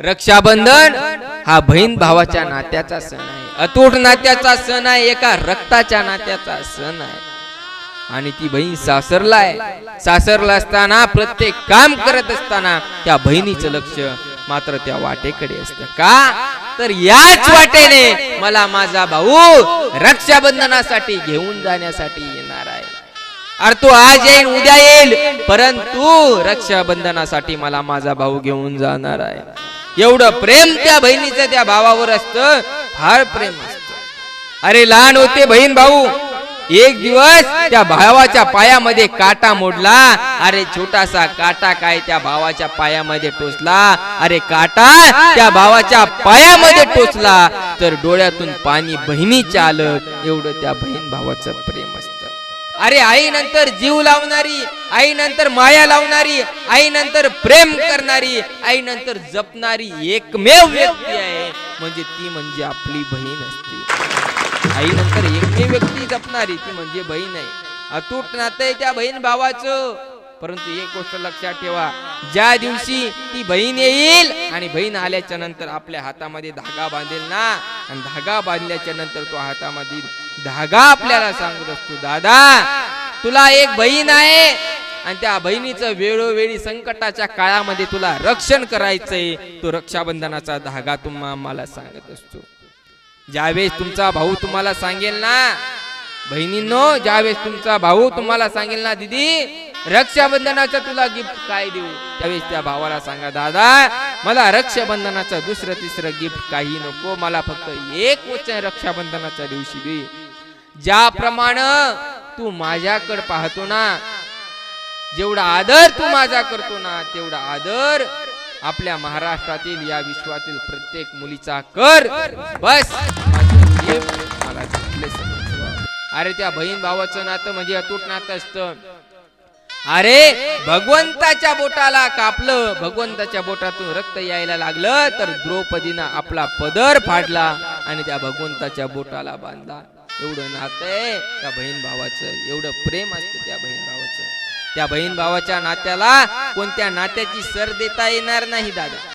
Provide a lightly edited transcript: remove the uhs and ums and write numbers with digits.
रक्षाबंधन हा बहीण भावाच्या नात्याचा सण आहे, अतूट नात्याचा सण आहे, एका रक्ताच्या नात्याचा सण आहे. आणि ती बहीण सासरला आहे. सासरला असताना प्रत्येक काम करत असताना त्या बहिणीचं लक्ष मात्र त्या वाटेकडे असतं. का तर याच वाटेने मला माझा भाऊ रक्षाबंधनासाठी घेऊन जाण्यासाठी येणार आहे. अरे तो आज येईल उद्या येईल, परंतु रक्षाबंधनासाठी मला माझा भाऊ घेऊन जाणार आहे. एवढं प्रेम त्या बहिणीचं त्या भावावर असतं, फार प्रेम असतं. अरे लहान होते बहीण भाऊ, एक दिवस त्या भावाच्या पायामध्ये काटा मोडला. अरे छोटासा काटा काय त्या भावाच्या पायामध्ये टोचला. अरे काटा त्या भावाच्या पायामध्ये टोचला तर डोळ्यातून पाणी बहिणीच्या आलं. एवढं त्या बहीण भावाचं प्रेम असतं. अरे आई नंतर जीव लावणारी, आई नंतर माया लावणारी, आई नंतर प्रेम करणारी, आई नंतर जपणारी एकमेव व्यक्ती आहे म्हणजे ती म्हणजे आपली बहीण असते. आई नंतर एकमेव व्यक्ती जपणारी ती म्हणजे बहीण आहे. अतूट नातं आहे त्या बहीण भावाचं. परंतु एक गोष्ट लक्षात ठेवा, ज्या दिवशी ती बहीण येईल आणि बहीण आल्याच्या नंतर आपल्या हातामध्ये धागा बांधेल ना, आणि धागा बांधल्याच्या नंतर तो हातामध्ये धागा आपल्याला सांगत असतो, दादा तुला एक बहीण आहे आणि त्या बहिणीचं वेळोवेळी संकटाच्या काळामध्ये तुला रक्षण करायचंय. तो रक्षाबंधनाचा धागा तुम्हाला सांगत असतो. ज्यावेळेस तुमचा भाऊ तुम्हाला सांगेल ना, बहिणींनो, ज्यावेळेस तुमचा भाऊ तुम्हाला सांगेल ना, दीदी रक्षाबंधनाचं तुला गिफ्ट काय देऊ, त्यावेळेस त्या भावाला सांगा, दादा मला रक्षाबंधनाचं दुसरं तिसरं गिफ्ट काही नको, मला फक्त एक वचन रक्षाबंधनाच्या दिवशी दे. ज्याप्रमाणे तू माझ्याकडे पाहतो ना, जेवढा आदर तू माझा करतो ना, तेवढा आदर आपल्या महाराष्ट्रातील या विश्वातील प्रत्येक मुलीचा कर. बस मला अरे त्या बहीण भावाचं नातं म्हणजे अतूट नातं असतं. अरे भगवंताच्या बोटाला कापलं, भगवंताच्या बोटातून रक्त यायला लागलं तर द्रौपदीनं आपला पदर फाडला आणि त्या भगवंताच्या बोटाला बांधला. एवढं नातं आहे त्या बहीण भावाचं, एवढं प्रेम असतं त्या बहीण भावाचं. त्या बहीण भावाच्या नात्याला कोणत्या नात्याची सर देता येणार नाही दादा.